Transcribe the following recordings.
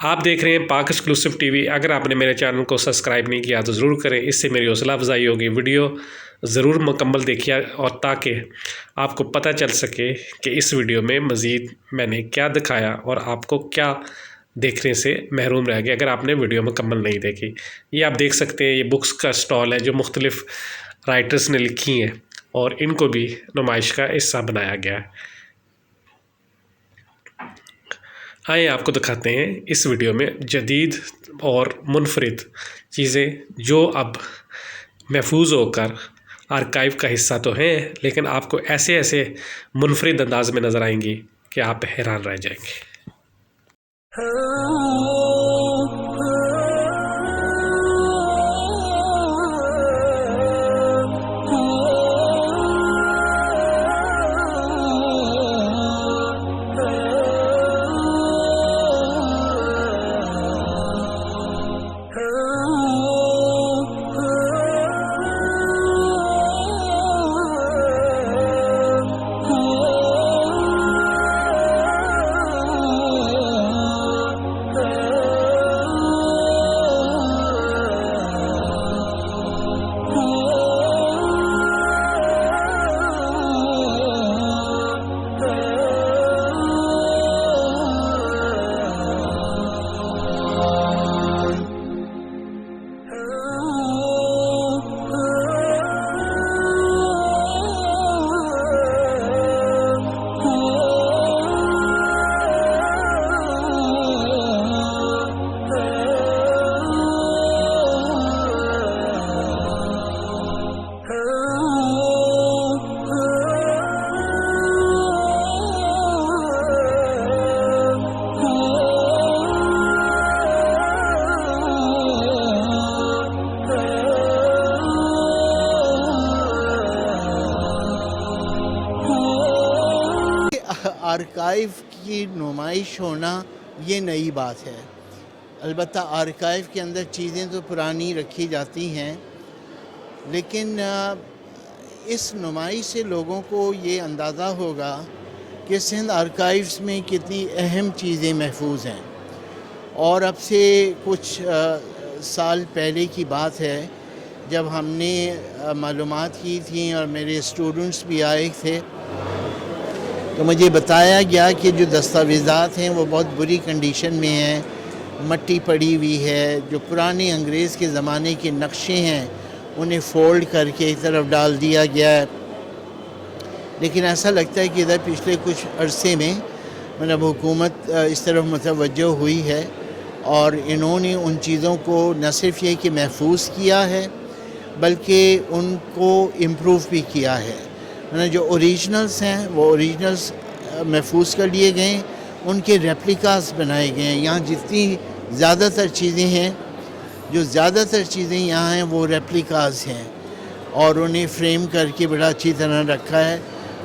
آپ دیکھ رہے ہیں پاک ایکسکلوسیو ٹی وی. اگر آپ نے میرے چینل کو سبسکرائب نہیں کیا تو ضرور کریں، اس سے میری حوصلہ افزائی ہوگی. ویڈیو ضرور مکمل دیکھیے اور تاکہ آپ کو پتہ چل سکے کہ اس ویڈیو میں مزید میں نے کیا دکھایا اور آپ کو کیا دیکھنے سے محروم رہ گئے اگر آپ نے ویڈیو مکمل نہیں دیکھی. یہ آپ دیکھ سکتے ہیں، یہ بکس کا اسٹال ہے جو مختلف رائٹرز نے لکھی ہیں اور ان کو بھی نمائش کا حصہ بنایا گیا ہے. آئیں آپ کو دکھاتے ہیں اس ویڈیو میں جدید اور منفرد چیزیں جو اب محفوظ ہو کر آرکائیو کا حصہ تو ہیں، لیکن آپ کو ایسے منفرد انداز میں نظر آئیں گی کہ آپ حیران رہ جائیں گے. آرکائیو کی نمائش ہونا یہ نئی بات ہے. البتہ آرکائیو کے اندر چیزیں تو پرانی رکھی جاتی ہیں، لیکن اس نمائش سے لوگوں کو یہ اندازہ ہوگا کہ سندھ آرکائیوز میں کتنی اہم چیزیں محفوظ ہیں. اور اب سے کچھ سال پہلے کی بات ہے جب ہم نے معلومات کی تھیں اور میرے اسٹوڈنٹس بھی آئے تھے، تو مجھے بتایا گیا کہ جو دستاویزات ہیں وہ بہت بری کنڈیشن میں ہیں، مٹی پڑی ہوئی ہے. جو پرانے انگریز کے زمانے کے نقشے ہیں انہیں فولڈ کر کے ایک طرف ڈال دیا گیا ہے. لیکن ایسا لگتا ہے کہ ادھر پچھلے کچھ عرصے میں مطلب حکومت اس طرف متوجہ ہوئی ہے اور انہوں نے ان چیزوں کو نہ صرف یہ کہ محفوظ کیا ہے بلکہ ان کو امپروو بھی کیا ہے. جو اوریجنلز ہیں وہ اوریجنلز محفوظ کر لیے گئے ہیں، ان کے ریپلیکاز بنائے گئے ہیں. یہاں جتنی زیادہ تر چیزیں ہیں، جو زیادہ تر چیزیں یہاں ہیں وہ ریپلیکاز ہیں اور انہیں فریم کر کے بڑا اچھی طرح رکھا ہے.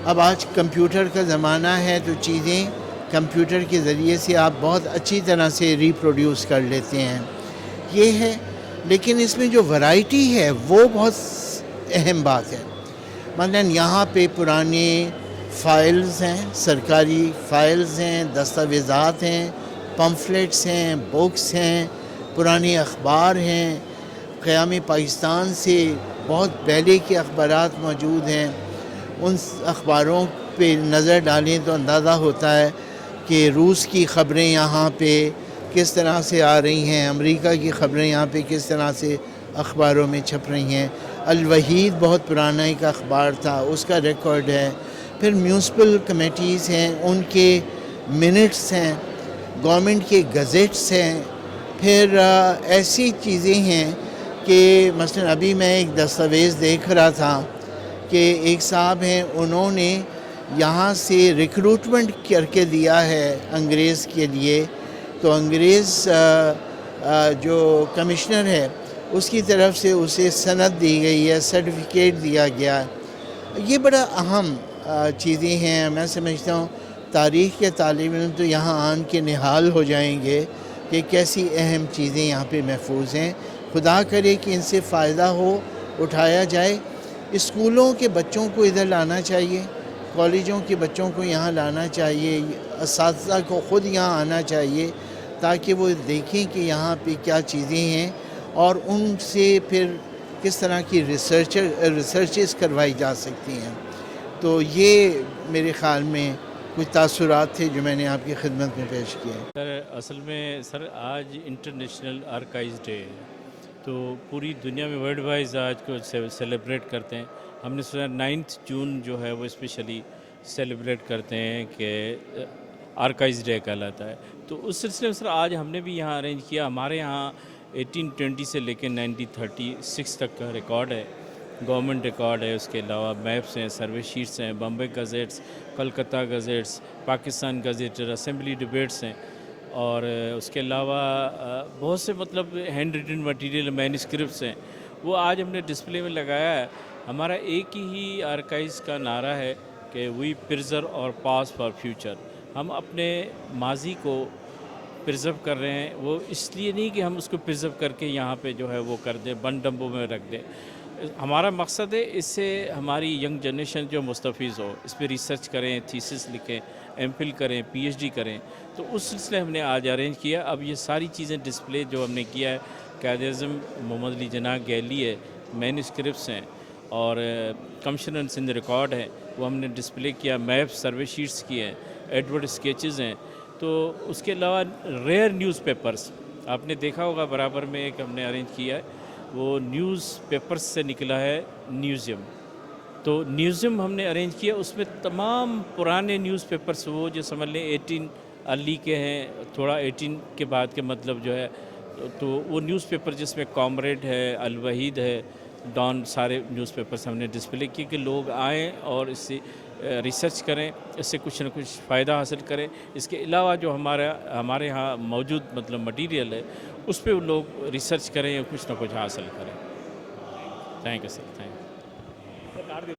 اب آج کمپیوٹر کا زمانہ ہے تو چیزیں کمپیوٹر کے ذریعے سے آپ بہت اچھی طرح سے ریپروڈیوس کر لیتے ہیں. یہ ہے، لیکن اس میں جو ورائٹی ہے وہ بہت اہم بات ہے. مثلاً یہاں پہ پرانے فائلز ہیں، سرکاری فائلز ہیں، دستاویزات ہیں، پمفلیٹس ہیں، بکس ہیں، پرانے اخبار ہیں. قیام پاکستان سے بہت پہلے کے اخبارات موجود ہیں. ان اخباروں پہ نظر ڈالیں تو اندازہ ہوتا ہے کہ روس کی خبریں یہاں پہ کس طرح سے آ رہی ہیں، امریکہ کی خبریں یہاں پہ کس طرح سے اخباروں میں چھپ رہی ہیں. الوحید بہت پرانا ایک اخبار تھا، اس کا ریکارڈ ہے. پھر میونسپل کمیٹیز ہیں، ان کے منٹس ہیں، گورنمنٹ کے گزٹس ہیں. پھر ایسی چیزیں ہیں کہ مثلا ابھی میں ایک دستاویز دیکھ رہا تھا کہ ایک صاحب ہیں، انہوں نے یہاں سے ریکروٹمنٹ کر کے دیا ہے انگریز کے لیے. تو انگریز جو کمشنر ہے اس کی طرف سے اسے سند دی گئی ہے، سرٹیفکیٹ دیا گیا ہے. یہ بڑا اہم چیزیں ہیں. میں سمجھتا ہوں تاریخ کے طالب علم تو یہاں آن کے نہال ہو جائیں گے کہ کیسی اہم چیزیں یہاں پہ محفوظ ہیں. خدا کرے کہ ان سے فائدہ ہو، اٹھایا جائے. اسکولوں کے بچوں کو ادھر لانا چاہیے، کالجوں کے بچوں کو یہاں لانا چاہیے، اساتذہ کو خود یہاں آنا چاہیے تاکہ وہ دیکھیں کہ یہاں پہ کیا چیزیں ہیں اور ان سے پھر کس طرح کی ریسرچز کروائی جا سکتی ہیں. تو یہ میرے خیال میں کچھ تاثرات تھے جو میں نے آپ کی خدمت میں پیش کیے. سر اصل میں سر آج انٹرنیشنل آرکائیوز ڈے ہے، تو پوری دنیا میں ورلڈ وائز آج کو سیلیبریٹ کرتے ہیں. ہم نے سنا 9 جون جو ہے وہ اسپیشلی سیلیبریٹ کرتے ہیں کہ آرکائیوز ڈے کہلاتا ہے. تو اس سلسلے میں سر آج ہم نے بھی یہاں ارینج کیا. ہمارے یہاں 1820 سے لے کے 1936 تک کا ریکارڈ ہے، گورنمنٹ ریکارڈ ہے. اس کے علاوہ میپس ہیں، سروے شیٹس ہیں، Bombay gadgets, Calcutta gadgets, Pakistan گزٹر، assembly debates ہیں، اور اس کے علاوہ بہت سے مطلب ہینڈ ریٹن مٹیریل مینuscripts ہیں. وہ آج ہم نے ڈسپلے میں لگایا ہے. ہمارا ایک ہی آرکائیوز کا نعرہ ہے کہ وی پرزرو اور پاس فار فیوچر. ہم اپنے ماضی کو پرزرو کر رہے ہیں. وہ اس لیے نہیں کہ ہم اس کو پرزرو کر کے یہاں پہ جو ہے وہ کر دیں، بند ڈبوں میں رکھ دیں. ہمارا مقصد ہے اس سے ہماری ینگ جنریشن جو مستفیض ہو، اس پہ ریسرچ کریں، تھیسس لکھیں، ایم فل کریں، پی ایچ ڈی کریں. تو اس سلسلے ہم نے آج ارینج کیا. اب یہ ساری چیزیں ڈسپلے جو ہم نے کیا ہے، قائد-اعظم محمد علی جناح گیلی ہے، مینuscripts ہیں، اور کمشنر سندھ ریکارڈ ہے، وہ ہم نے ڈسپلے کیا. میپ سروے شیٹس کی ہیں، ایڈورڈ اسکیچز ہیں. تو اس کے علاوہ ریئر نیوز پیپرز آپ نے دیکھا ہوگا برابر میں ایک ہم نے ارینج کیا ہے، وہ نیوز پیپرز سے نکلا ہے نیوزیم. تو نیوزیم ہم نے ارینج کیا. اس میں تمام پرانے نیوز پیپرز وہ جو سمجھ لیں 18 ارلی کے ہیں، تھوڑا 18 کے بعد کے مطلب جو ہے، تو وہ نیوز پیپر جس میں کامریڈ ہے، الوحید ہے، ڈان، سارے نیوز پیپرز ہم نے ڈسپلے کیے کہ لوگ آئیں اور اس سے ریسرچ کریں، اس سے کچھ نہ کچھ فائدہ حاصل کریں. اس کے علاوہ جو ہمارے ہاں موجود مطلب مٹیریل ہے، اس پہ لوگ ریسرچ کریں یا کچھ نہ کچھ حاصل کریں. Thank you sir. Thank you.